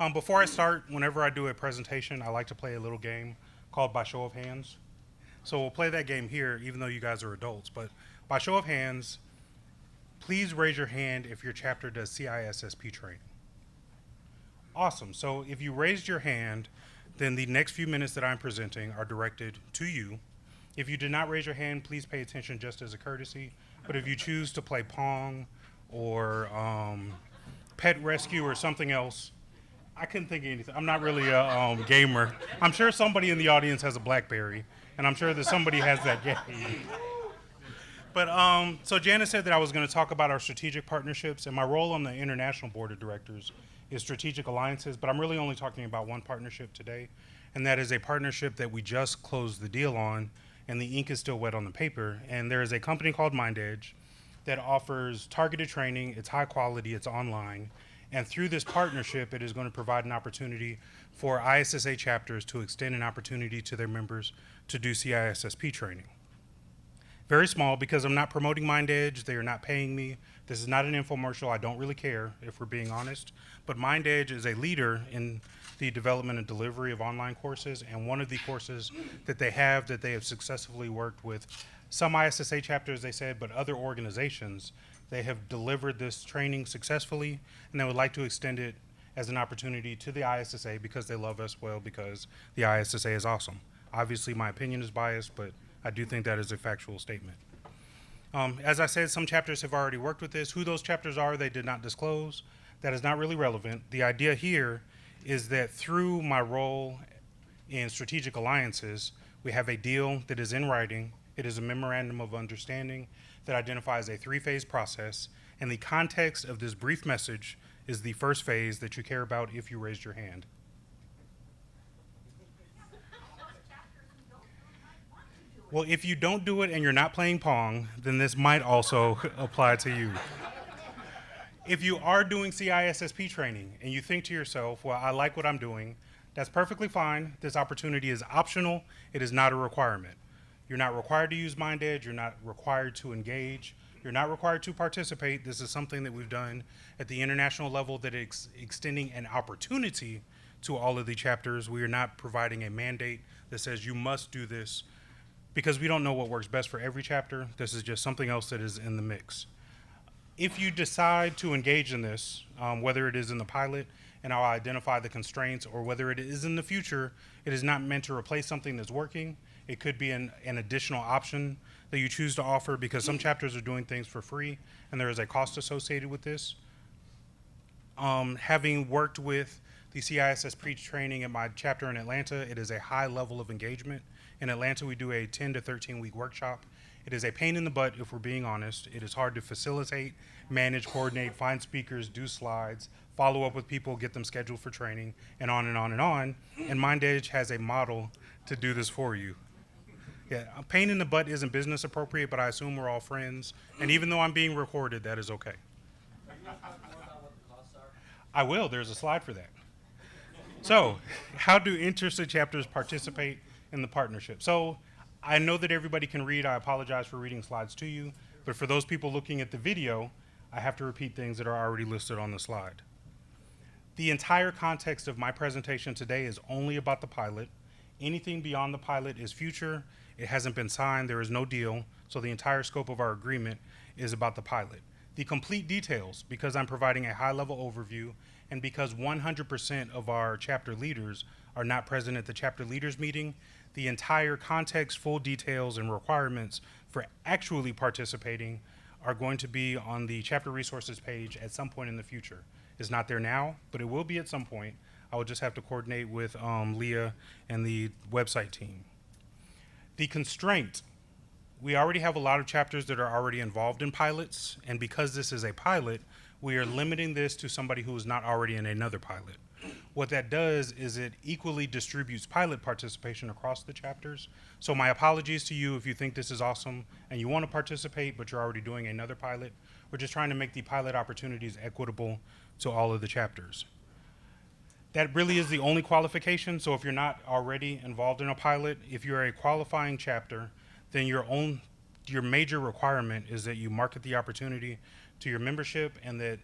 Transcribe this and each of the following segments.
Before I start, whenever I do a presentation, I like to play a little game called By Show of Hands. So we'll play that game here, even though you guys are adults. But by show of hands, please raise your hand if your chapter does CISSP training. Awesome. So if you raised your hand, then the next few minutes that I'm presenting are directed to you. If you did not raise your hand, please pay attention just as a courtesy. But if you choose to play Pong or Pet Rescue or something else, I couldn't think of anything. I'm not really a gamer. I'm sure somebody in the audience has a BlackBerry, and I'm sure that somebody has that game. But so Janice said that I was going to talk about our strategic partnerships, and my role on the International Board of Directors is strategic alliances, but I'm really only talking about one partnership today, and that is a partnership that we just closed the deal on, and the ink is still wet on the paper. And there is a company called MindEdge that offers targeted training. It's high quality, it's online, and through this partnership, it is going to provide an opportunity for ISSA chapters to extend an opportunity to their members to do CISSP training. Very small, because I'm not promoting MindEdge. They are not paying me. This is not an infomercial. I don't really care, if we're being honest. But MindEdge is a leader in the development and delivery of online courses, and one of the courses that they have successfully worked with some ISSA chapters, they said, but other organizations, they have delivered this training successfully, and they would like to extend it as an opportunity to the ISSA because they love us, well, because the ISSA is awesome. Obviously, my opinion is biased, but I do think that is a factual statement. As I said, some chapters have already worked with this. Who those chapters are, they did not disclose. That is not really relevant. The idea here is that through my role in strategic alliances, we have a deal that is in writing. It is a memorandum of understanding that identifies a three-phase process, and the context of this brief message is the first phase that you care about if you raised your hand. Well, if you don't do it and you're not playing Pong, then this might also apply to you. If you are doing CISSP training and you think to yourself, well, I like what I'm doing, that's perfectly fine. This opportunity is optional. It is not a requirement. You're not required to use MindEdge. You're not required to engage. You're not required to participate. This is something that we've done at the international level that is extending an opportunity to all of the chapters. We are not providing a mandate that says you must do this, because we don't know what works best for every chapter. This is just something else that is in the mix. If you decide to engage in this, whether it is in the pilot and I'll identify the constraints, or whether it is in the future, it is not meant to replace something that's working. It could be an additional option that you choose to offer, because some chapters are doing things for free and there is a cost associated with this. Having worked with the CISSP training at my chapter in Atlanta, it is a high level of engagement. In Atlanta, we do a 10 to 13-week workshop. It is a pain in the butt, if we're being honest. It is hard to facilitate, manage, coordinate, find speakers, do slides, follow up with people, get them scheduled for training, and on and on and on. And MindEdge has a model to do this for you. Yeah, a pain in the butt isn't business appropriate, but I assume we're all friends. And even though I'm being recorded, that is okay. I will. There's a slide for that. So, how do interested chapters participate in the partnership? So, I know that everybody can read. I apologize for reading slides to you. But for those people looking at the video, I have to repeat things that are already listed on the slide. The entire context of my presentation today is only about the pilot. Anything beyond the pilot is future. It hasn't been signed. There is no deal. So the entire scope of our agreement is about the pilot. The complete details, because I'm providing a high-level overview, and because 100% of our chapter leaders are not present at the chapter leaders meeting, the entire context, full details, and requirements for actually participating are going to be on the chapter resources page at some point in the future. It's not there now, but it will be at some point. I will just have to coordinate with Leah and the website team. The constraint: we already have a lot of chapters that are already involved in pilots, and because this is a pilot, we are limiting this to somebody who is not already in another pilot. What that does is it equally distributes pilot participation across the chapters. So my apologies to you if you think this is awesome and you want to participate, but you're already doing another pilot. We're just trying to make the pilot opportunities equitable to all of the chapters. That really is the only qualification. So if you're not already involved in a pilot, if you're a qualifying chapter, then your major requirement is that you market the opportunity to your membership, and that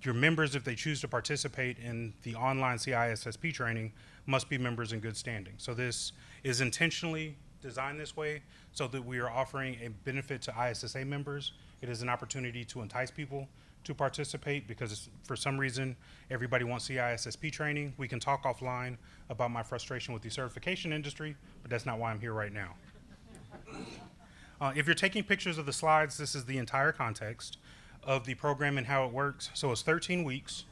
your members, if they choose to participate in the online CISSP training, must be members in good standing. So this is intentionally designed this way so that we are offering a benefit to ISSA members. It is an opportunity to entice people to participate because for some reason everybody wants CISSP training. We can talk offline about my frustration with the certification industry, but that's not why I'm here right now. If you're taking pictures of the slides, this is the entire context of the program and how it works. So it's 13 weeks.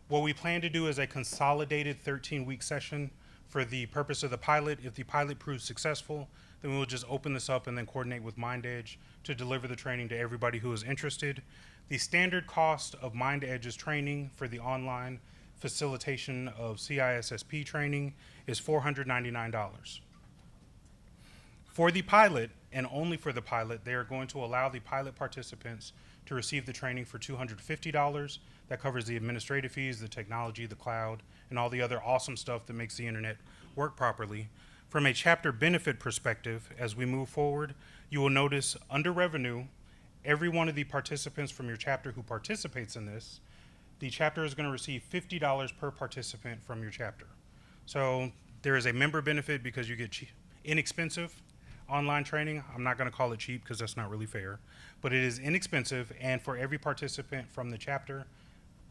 What we plan to do is a consolidated 13-week session for the purpose of the pilot. If the pilot proves successful, then we'll just open this up and then coordinate with MindEdge to deliver the training to everybody who is interested. The standard cost of MindEdge's training for the online facilitation of CISSP training is $499. For the pilot, and only for the pilot, they are going to allow the pilot participants to receive the training for $250. That covers the administrative fees, the technology, the cloud, and all the other awesome stuff that makes the internet work properly. From a chapter benefit perspective, as we move forward, you will notice under revenue, every one of the participants from your chapter who participates in this, the chapter is going to receive $50 per participant from your chapter. So there is a member benefit because you get inexpensive online training. I'm not going to call it cheap because that's not really fair, but it is inexpensive, and for every participant from the chapter,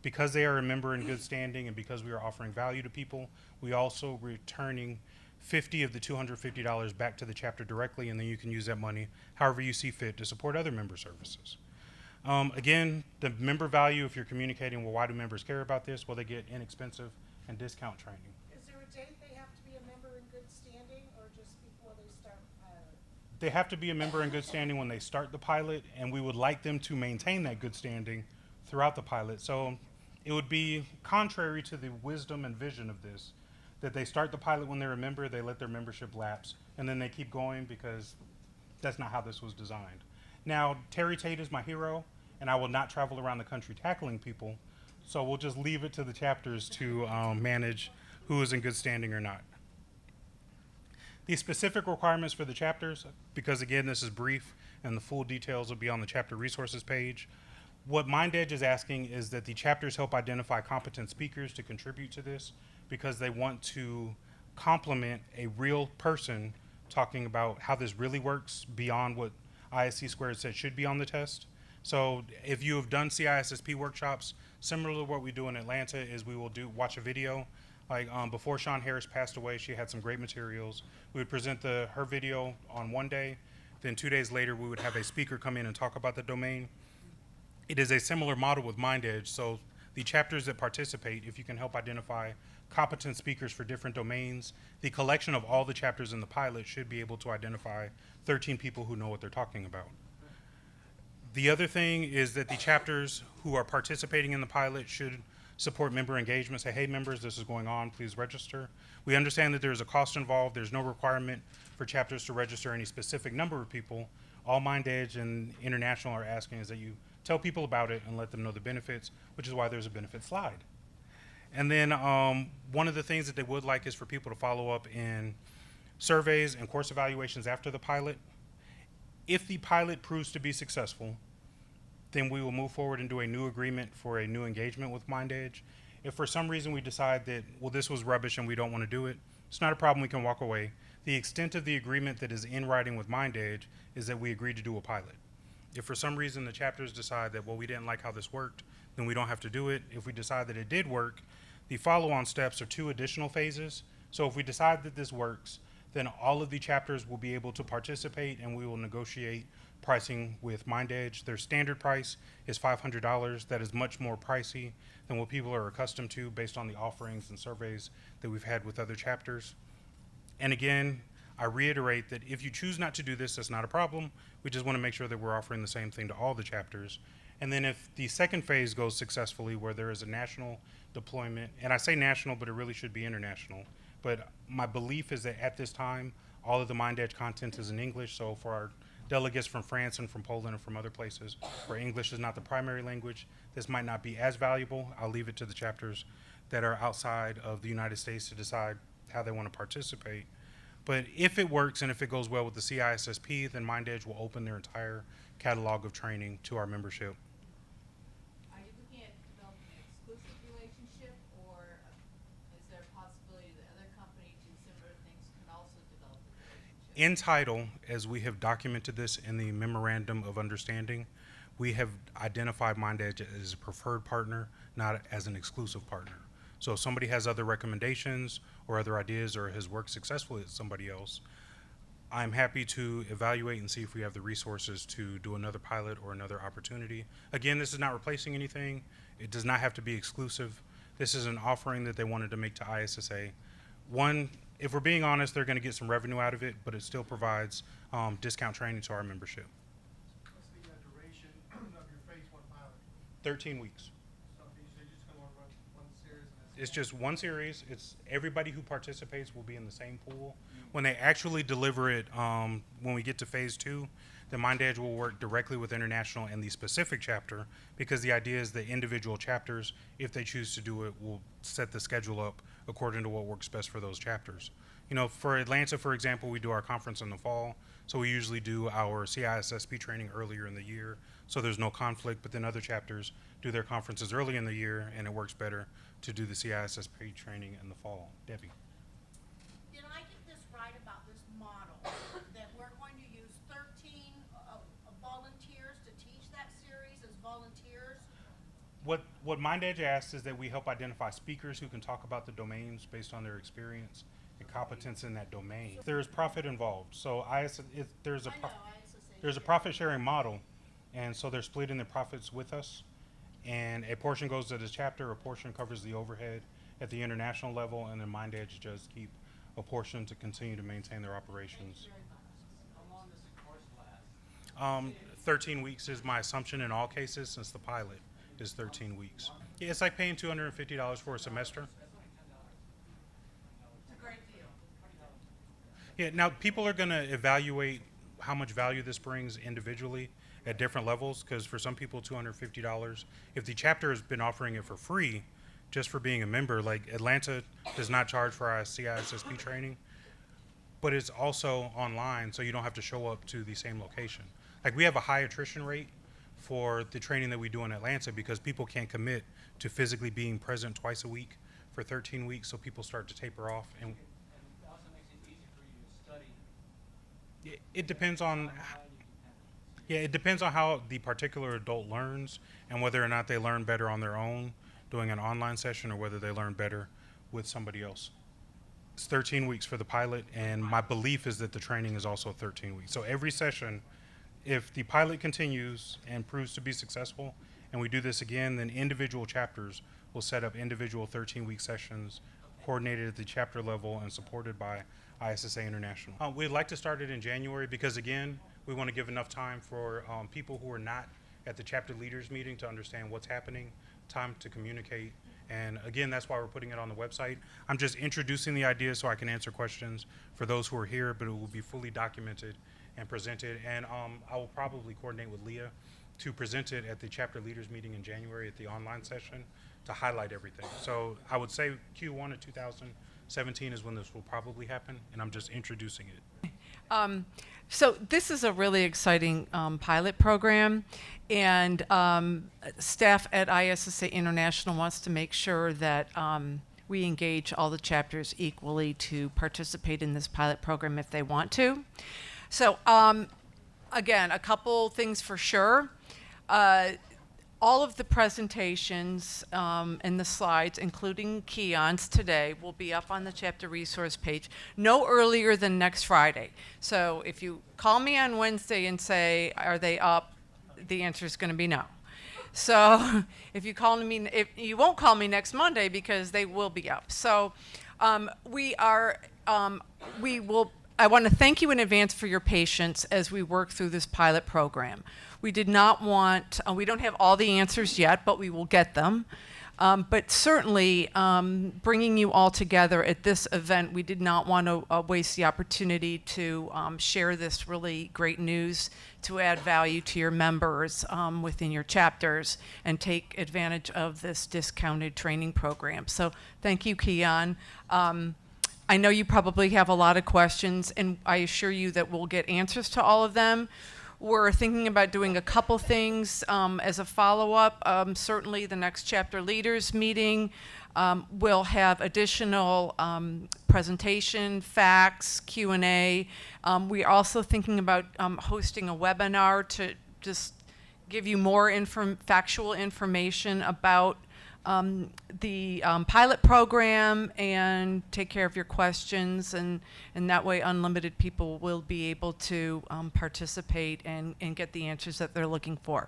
because they are a member in good standing and because we are offering value to people, we also returning 50 of the $250 back to the chapter directly, and then you can use that money however you see fit to support other member services. Again, the member value, if you're communicating, well, why do members care about this? Well, they get inexpensive and discount training. Is there a date they have to be a member in good standing, or just before they start pilot? They have to be a member in good standing when they start the pilot, and we would like them to maintain that good standing throughout the pilot. So it would be contrary to the wisdom and vision of this, that they start the pilot when they're a member, they let their membership lapse, and then they keep going, because that's not how this was designed. Now, Terry Tate is my hero, and I will not travel around the country tackling people, so we'll just leave it to the chapters to manage who is in good standing or not. The specific requirements for the chapters, because again, this is brief and the full details will be on the chapter resources page. What MindEdge is asking is that the chapters help identify competent speakers to contribute to this, because they want to complement a real person talking about how this really works beyond what ISC squared said should be on the test. So if you have done CISSP workshops, similar to what we do in Atlanta, is we will watch a video. Like before Sean Harris passed away, she had some great materials. We would present her video on one day, then 2 days later we would have a speaker come in and talk about the domain. It is a similar model with MindEdge, so the chapters that participate, if you can help identify competent speakers for different domains, the collection of all the chapters in the pilot should be able to identify 13 people who know what they're talking about. The other thing is that the chapters who are participating in the pilot should support member engagement, say, hey members, this is going on, please register. We understand that there's a cost involved. There's no requirement for chapters to register any specific number of people. All MindEdge and International are asking is that you tell people about it and let them know the benefits, which is why there's a benefit slide. And then one of the things that they would like is for people to follow up in surveys and course evaluations after the pilot. If the pilot proves to be successful, then we will move forward and do a new agreement for a new engagement with MindEdge. If for some reason we decide that, well, this was rubbish and we don't want to do it, it's not a problem, we can walk away. The extent of the agreement that is in writing with MindEdge is that we agreed to do a pilot. If for some reason the chapters decide that, well, we didn't like how this worked, then we don't have to do it. If we decide that it did work, the follow-on steps are 2 additional phases. So if we decide that this works, then all of the chapters will be able to participate and we will negotiate pricing with MindEdge. Their standard price is $500. That is much more pricey than what people are accustomed to based on the offerings and surveys that we've had with other chapters. And again, I reiterate that if you choose not to do this, that's not a problem. We just want to make sure that we're offering the same thing to all the chapters. And then if the second phase goes successfully, where there is a national deployment, and I say national, but it really should be international. But my belief is that at this time, all of the MindEdge content is in English. So for our delegates from France and from Poland and from other places where English is not the primary language, this might not be as valuable. I'll leave it to the chapters that are outside of the United States to decide how they want to participate. But if it works and if it goes well with the CISSP, then MindEdge will open their entire catalog of training to our membership. Are you looking at developing In title, as we have documented this in the Memorandum of Understanding, we have identified MindEdge as a preferred partner, not as an exclusive partner. So if somebody has other recommendations or other ideas or has worked successfully with somebody else, I'm happy to evaluate and see if we have the resources to do another pilot or another opportunity. Again, this is not replacing anything. It does not have to be exclusive. This is an offering that they wanted to make to ISSA. One, if we're being honest, they're going to get some revenue out of it, but it still provides discount training to our membership. What's the duration of your phase 1 pilot? 13 weeks. So you're just going to run one series? And It's just one series. It's everybody who participates will be in the same pool. When they actually deliver it, when we get to phase 2, the MindEdge will work directly with International and the specific chapter, because the idea is the individual chapters, if they choose to do it, will set the schedule up according to what works best for those chapters. You know, for Atlanta, for example, we do our conference in the fall, so we usually do our CISSP training earlier in the year, so there's no conflict, but then other chapters do their conferences early in the year, and it works better to do the CISSP training in the fall. Debbie? Did I get this right about this model, that we're going to use 13 volunteers to teach that series as volunteers? What MindEdge asks is that we help identify speakers who can talk about the domains based on their experience and competence in that domain. There's profit involved, so there's a profit sharing model, and so they're splitting the profits with us, and a portion goes to the chapter, a portion covers the overhead at the international level, and then MindEdge does keep a portion to continue to maintain their operations. how long does the course last? 13 weeks is my assumption in all cases, since the pilot is 13 weeks. Yeah, it's like paying $250 for a semester. It's a great deal. Yeah, now people are going to evaluate how much value this brings individually at different levels, because for some people, $250. If the chapter has been offering it for free, just for being a member, like Atlanta does not charge for our CISSP training, but it's also online, so you don't have to show up to the same location. Like, we have a high attrition rate for the training that we do in Atlanta because people can't commit to physically being present twice a week for 13 weeks, so people start to taper off. And And it also makes it easy for you to study. it depends on, yeah, it depends on how the particular adult learns and whether or not they learn better on their own doing an online session or whether they learn better with somebody else. It's 13 weeks for the pilot, and my belief is that the training is also 13 weeks. So every session, if the pilot continues and proves to be successful, and we do this again, then individual chapters will set up individual 13-week sessions coordinated at the chapter level and supported by ISSA International. We'd like to start it in January because, again, we want to give enough time for people who are not at the chapter leaders meeting to understand what's happening, time to communicate. And again, that's why we're putting it on the website. I'm just introducing the idea so I can answer questions for those who are here, but it will be fully documented and presented. And I will probably coordinate with Leah to present it at the chapter leaders meeting in January at the online session to highlight everything. So I would say Q1 of 2017 is when this will probably happen, and I'm just introducing it. So this is a really exciting pilot program, and staff at ISSA International wants to make sure that we engage all the chapters equally to participate in this pilot program if they want to. So again, a couple things for sure. All of the presentations and the slides, including Keyaan's today, will be up on the chapter resource page no earlier than next Friday. So if you call me on Wednesday and say, are they up, the answer is going to be no. So if you call me, you won't call me next Monday because they will be up. So I want to thank you in advance for your patience as we work through this pilot program. We did not want, we don't have all the answers yet, but we will get them. But certainly, bringing you all together at this event, we did not want to waste the opportunity to share this really great news to add value to your members within your chapters and take advantage of this discounted training program. So thank you, Keyaan. I know you probably have a lot of questions, and I assure you that we'll get answers to all of them. We're thinking about doing a couple things as a follow-up. Certainly, the next chapter leaders meeting will have additional presentation, facts, Q&A. We're also thinking about hosting a webinar to just give you more factual information about the pilot program and take care of your questions, and that way unlimited people will be able to participate and get the answers that they're looking for.